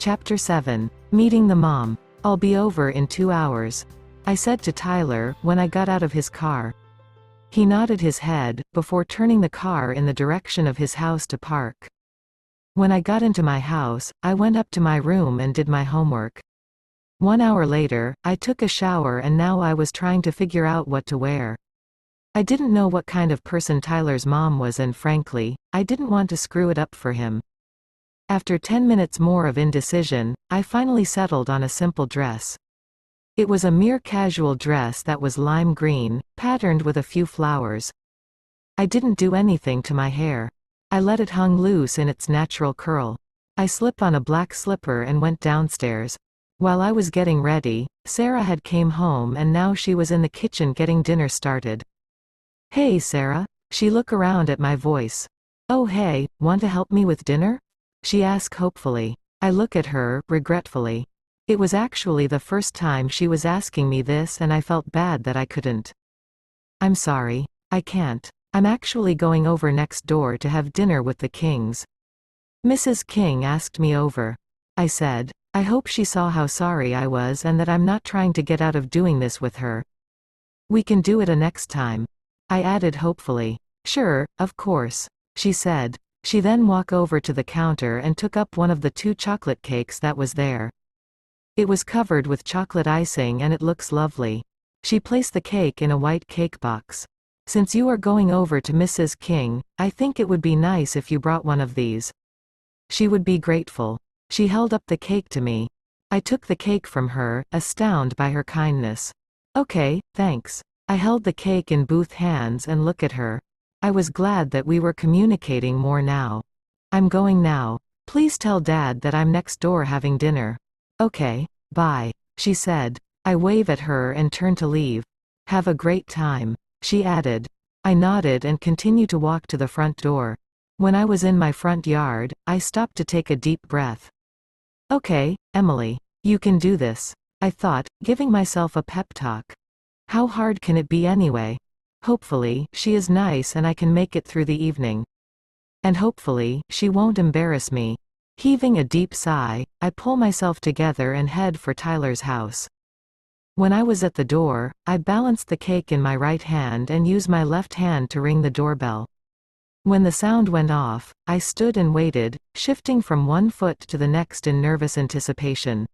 Chapter 7. Meeting the Mom. I'll be over in 2 hours, I said to Tyler, when I got out of his car. He nodded his head, before turning the car in the direction of his house to park. When I got into my house, I went up to my room and did my homework. 1 hour later, I took a shower and now I was trying to figure out what to wear. I didn't know what kind of person Tyler's mom was and frankly, I didn't want to screw it up for him. After 10 minutes more of indecision, I finally settled on a simple dress. It was a mere casual dress that was lime green, patterned with a few flowers. I didn't do anything to my hair. I let it hang loose in its natural curl. I slipped on a black slipper and went downstairs. While I was getting ready, Sarah had came home and now she was in the kitchen getting dinner started. "Hey Sarah." She looked around at my voice. "Oh hey, want to help me with dinner?" she asked hopefully. I look at her, regretfully. It was actually the first time she was asking me this and I felt bad that I couldn't. "I'm sorry. I can't. I'm actually going over next door to have dinner with the Kings. Mrs. King asked me over." I said. I hope she saw how sorry I was and that I'm not trying to get out of doing this with her. "We can do it a next time," I added hopefully. "Sure, of course," she said. She then walked over to the counter and took up one of the 2 chocolate cakes that was there. It was covered with chocolate icing and it looks lovely. She placed the cake in a white cake box. "Since you are going over to Mrs. King, I think it would be nice if you brought one of these. She would be grateful." She held up the cake to me. I took the cake from her, astounded by her kindness. "Okay, thanks." I held the cake in both hands and looked at her. I was glad that we were communicating more now. "I'm going now. Please tell Dad that I'm next door having dinner." "Okay, bye," she said. I waved at her and turned to leave. "Have a great time," she added. I nodded and continued to walk to the front door. When I was in my front yard, I stopped to take a deep breath. "Okay, Emily. You can do this," I thought, giving myself a pep talk. How hard can it be anyway? Hopefully, she is nice and I can make it through the evening. And hopefully, she won't embarrass me. Heaving a deep sigh, I pull myself together and head for Tyler's house. When I was at the door, I balanced the cake in my right hand and used my left hand to ring the doorbell. When the sound went off, I stood and waited, shifting from one foot to the next in nervous anticipation.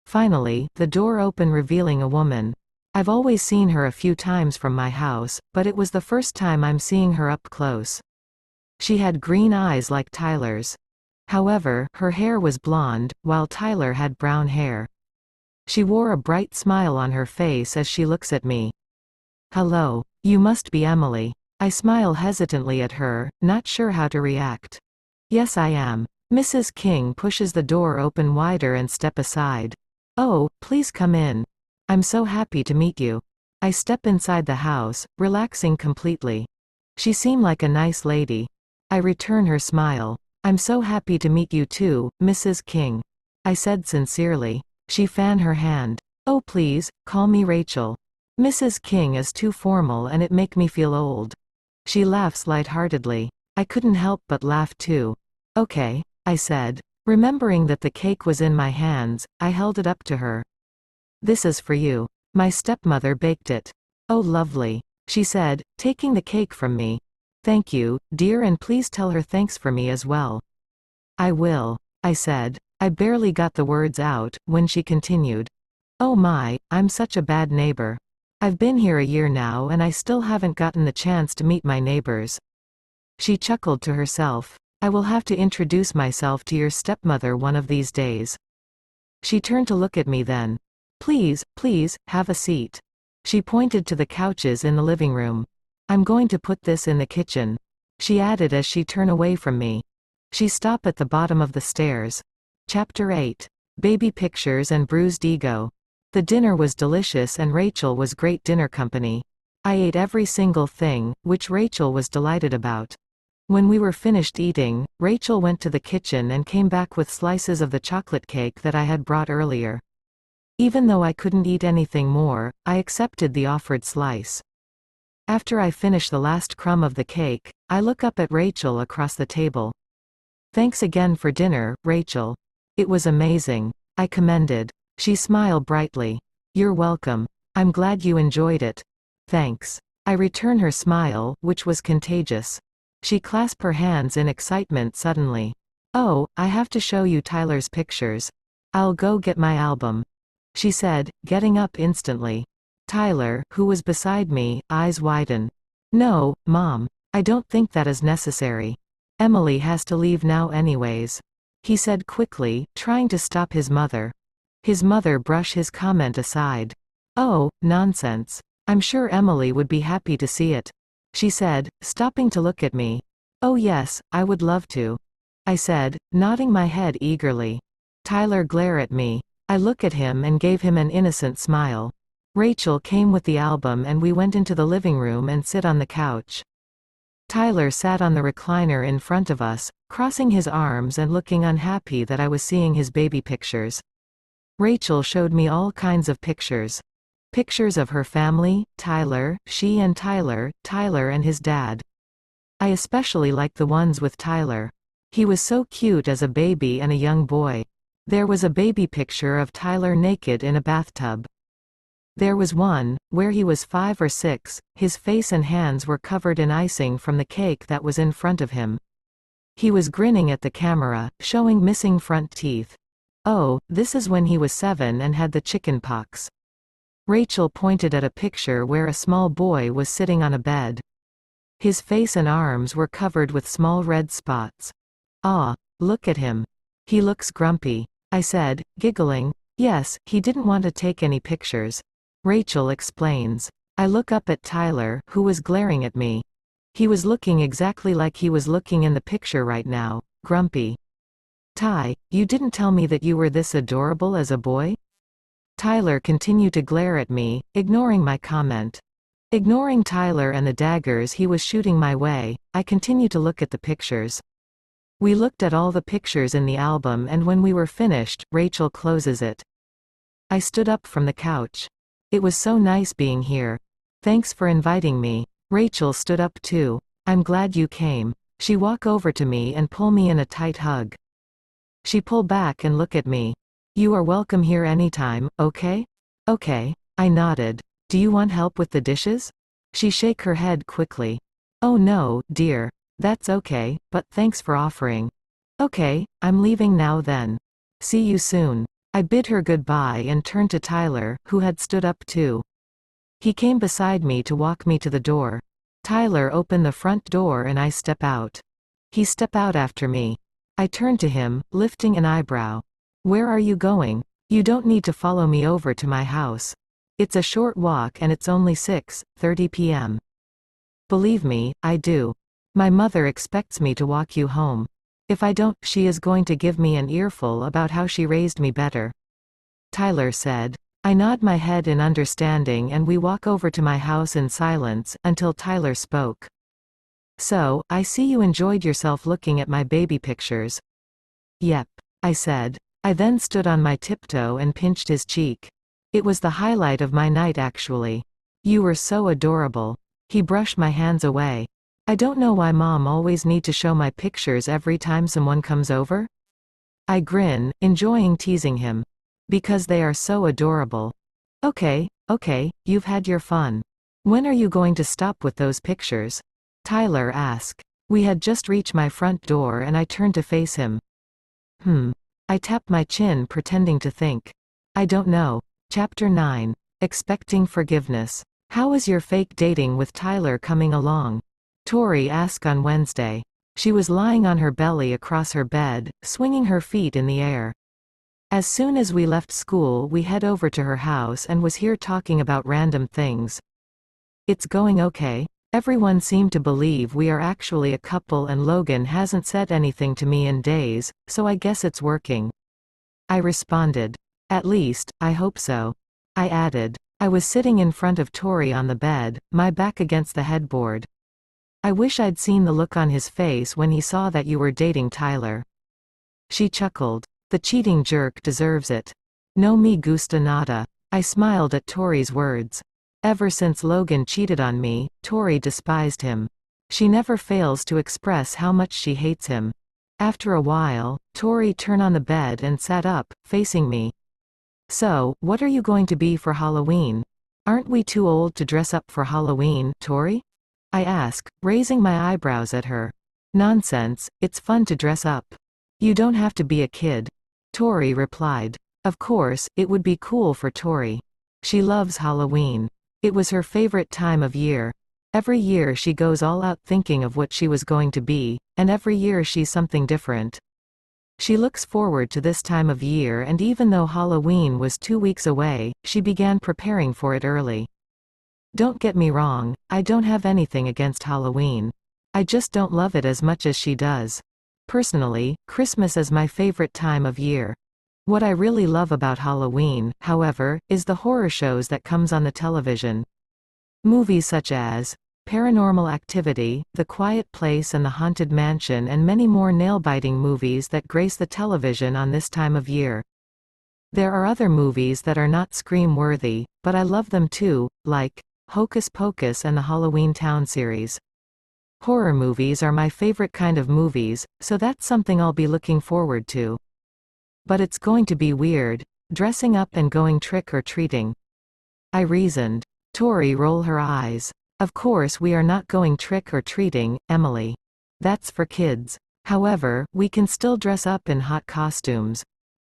Finally, the door opened revealing a woman. I've always seen her a few times from my house, but it was the first time I'm seeing her up close. She had green eyes like Tyler's. However, her hair was blonde, while Tyler had brown hair. She wore a bright smile on her face as she looks at me. "Hello. You must be Emily." I smile hesitantly at her, not sure how to react. "Yes I am." Mrs. King pushes the door open wider and step aside. "Oh, please come in. I'm so happy to meet you." I step inside the house, relaxing completely. She seemed like a nice lady. I return her smile. "I'm so happy to meet you too, Mrs. King," I said sincerely. She fanned her hand. "Oh please, call me Rachel. Mrs. King is too formal and it make me feel old." She laughs lightheartedly. I couldn't help but laugh too. "Okay," I said. Remembering that the cake was in my hands, I held it up to her. "This is for you. My stepmother baked it." "Oh lovely," she said, taking the cake from me. "Thank you, dear, and please tell her thanks for me as well." "I will," I said. I barely got the words out, when she continued. "Oh my, I'm such a bad neighbor. I've been here a year now and I still haven't gotten the chance to meet my neighbors." She chuckled to herself. "I will have to introduce myself to your stepmother one of these days." She turned to look at me then. Please, have a seat." She pointed to the couches in the living room. "I'm going to put this in the kitchen," she added as she turned away from me. She stopped at the bottom of the stairs. Chapter 8. Baby Pictures and Bruised Ego. The dinner was delicious and Rachel was great dinner company. I ate every single thing, which Rachel was delighted about. When we were finished eating, Rachel went to the kitchen and came back with slices of the chocolate cake that I had brought earlier. Even though I couldn't eat anything more, I accepted the offered slice. After I finish the last crumb of the cake, I look up at Rachel across the table. "Thanks again for dinner, Rachel." It was amazing. I commended. She smiled brightly. You're welcome. I'm glad you enjoyed it. Thanks. I return her smile, which was contagious. She clasped her hands in excitement suddenly. Oh, I have to show you Tyler's pictures. I'll go get my album, she said, getting up instantly. Tyler, who was beside me, eyes widen. No, Mom. I don't think that is necessary. Emily has to leave now anyways, he said quickly, trying to stop his mother. His mother brushed his comment aside. Oh, nonsense. I'm sure Emily would be happy to see it, she said, stopping to look at me. Oh yes, I would love to, I said, nodding my head eagerly. Tyler glared at me. I looked at him and gave him an innocent smile. Rachel came with the album and we went into the living room and sit on the couch. Tyler sat on the recliner in front of us, crossing his arms and looking unhappy that I was seeing his baby pictures. Rachel showed me all kinds of pictures. Pictures of her family, Tyler, she and Tyler, Tyler and his dad. I especially liked the ones with Tyler. He was so cute as a baby and a young boy. There was a baby picture of Tyler naked in a bathtub. There was one, where he was 5 or 6, his face and hands were covered in icing from the cake that was in front of him. He was grinning at the camera, showing missing front teeth. Oh, this is when he was 7 and had the chicken pox. Rachel pointed at a picture where a small boy was sitting on a bed. His face and arms were covered with small red spots. Ah, look at him. He looks grumpy, I said, giggling. Yes, he didn't want to take any pictures. Rachel explains. I look up at Tyler, who was glaring at me. He was looking exactly like he was looking in the picture right now, grumpy. Ty, you didn't tell me that you were this adorable as a boy? Tyler continued to glare at me, ignoring my comment. Ignoring Tyler and the daggers he was shooting my way, I continued to look at the pictures. We looked at all the pictures in the album and when we were finished, Rachel closes it. I stood up from the couch. It was so nice being here. Thanks for inviting me. Rachel stood up too. I'm glad you came. She walked over to me and pulled me in a tight hug. She pulled back and looked at me. You are welcome here anytime, okay? Okay. I nodded. Do you want help with the dishes? She shook her head quickly. Oh no, dear. That's okay, but thanks for offering. Okay, I'm leaving now then. See you soon. I bid her goodbye and turned to Tyler, who had stood up too. He came beside me to walk me to the door. Tyler opened the front door and I step out. He stepped out after me. I turned to him, lifting an eyebrow. Where are you going? You don't need to follow me over to my house. It's a short walk and it's only 6:30 p.m. Believe me, I do. My mother expects me to walk you home. If I don't, she is going to give me an earful about how she raised me better, Tyler said. I nod my head in understanding and we walk over to my house in silence, until Tyler spoke. So, I see you enjoyed yourself looking at my baby pictures. Yep, I said. I then stood on my tiptoe and pinched his cheek. It was the highlight of my night actually. You were so adorable. He brushed my hands away. I don't know why Mom always need to show my pictures every time someone comes over. I grin, enjoying teasing him. Because they are so adorable. Okay, you've had your fun. When are you going to stop with those pictures? Tyler asked. We had just reached my front door and I turned to face him. I tapped my chin pretending to think. I don't know. Chapter 9. Expecting forgiveness. How is your fake dating with Tyler coming along? Tori asked on Wednesday. She was lying on her belly across her bed, swinging her feet in the air. As soon as we left school we head over to her house and was here talking about random things. It's going okay. Everyone seemed to believe we are actually a couple and Logan hasn't said anything to me in days, so I guess it's working. I responded. At least, I hope so. I added. I was sitting in front of Tori on the bed, my back against the headboard. I wish I'd seen the look on his face when he saw that you were dating Tyler. She chuckled. The cheating jerk deserves it. No me gusta nada. I smiled at Tori's words. Ever since Logan cheated on me, Tori despised him. She never fails to express how much she hates him. After a while, Tori turned on the bed and sat up, facing me. So, what are you going to be for Halloween? Aren't we too old to dress up for Halloween, Tori? I asked, raising my eyebrows at her. Nonsense, it's fun to dress up. You don't have to be a kid. Tori replied. Of course, it would be cool for Tori. She loves Halloween. It was her favorite time of year. Every year she goes all out thinking of what she was going to be, and every year she's something different. She looks forward to this time of year, and even though Halloween was 2 weeks away, she began preparing for it early. Don't get me wrong, I don't have anything against Halloween. I just don't love it as much as she does. Personally, Christmas is my favorite time of year. What I really love about Halloween, however, is the horror shows that comes on the television. Movies such as Paranormal Activity, The Quiet Place and The Haunted Mansion, and many more nail-biting movies that grace the television on this time of year. There are other movies that are not scream-worthy, but I love them too, like Hocus Pocus and the Halloween Town series. Horror movies are my favorite kind of movies, so that's something I'll be looking forward to. But it's going to be weird, dressing up and going trick-or-treating. I reasoned. Tori rolled her eyes. Of course we are not going trick-or-treating, Emily. That's for kids. However, we can still dress up in hot costumes.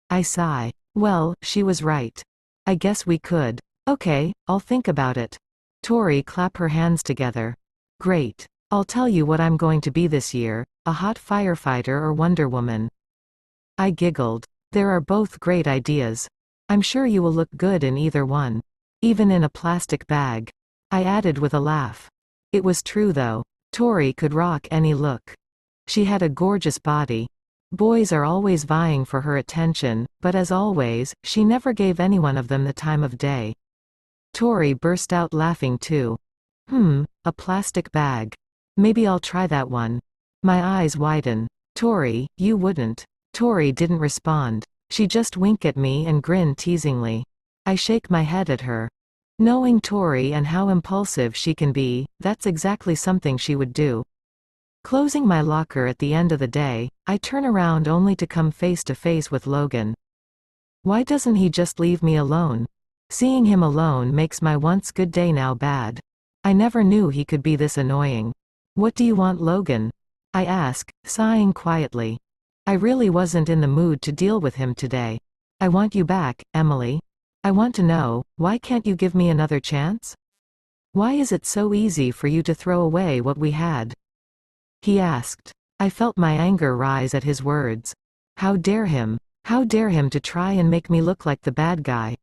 I sigh. Well, she was right. I guess we could. Okay, I'll think about it. Tori clapped her hands together. Great. I'll tell you what I'm going to be this year, a hot firefighter or Wonder Woman. I giggled. There are both great ideas. I'm sure you will look good in either one. Even in a plastic bag. I added with a laugh. It was true though. Tori could rock any look. She had a gorgeous body. Boys are always vying for her attention, but as always, she never gave any one of them the time of day. Tori burst out laughing too. A plastic bag. Maybe I'll try that one. My eyes widen. Tori, you wouldn't. Tori didn't respond. She just winked at me and grinned teasingly. I shake my head at her. Knowing Tori and how impulsive she can be, that's exactly something she would do. Closing my locker at the end of the day, I turn around only to come face to face with Logan. Why doesn't he just leave me alone? Seeing him alone makes my once good day now bad. I never knew he could be this annoying. What do you want, Logan? I ask, sighing quietly. I really wasn't in the mood to deal with him today. I want you back, Emily. I want to know, why can't you give me another chance? Why is it so easy for you to throw away what we had? He asked. I felt my anger rise at his words. How dare him? How dare him to try and make me look like the bad guy?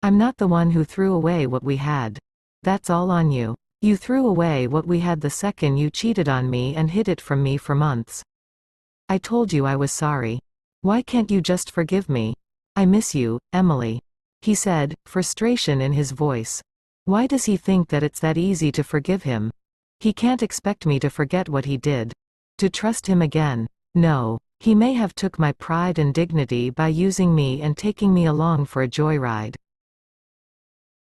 I'm not the one who threw away what we had. That's all on you. You threw away what we had the second you cheated on me and hid it from me for months. I told you I was sorry. Why can't you just forgive me? I miss you, Emily. He said, frustration in his voice. Why does he think that it's that easy to forgive him? He can't expect me to forget what he did. To trust him again. No. He may have took my pride and dignity by using me and taking me along for a joyride.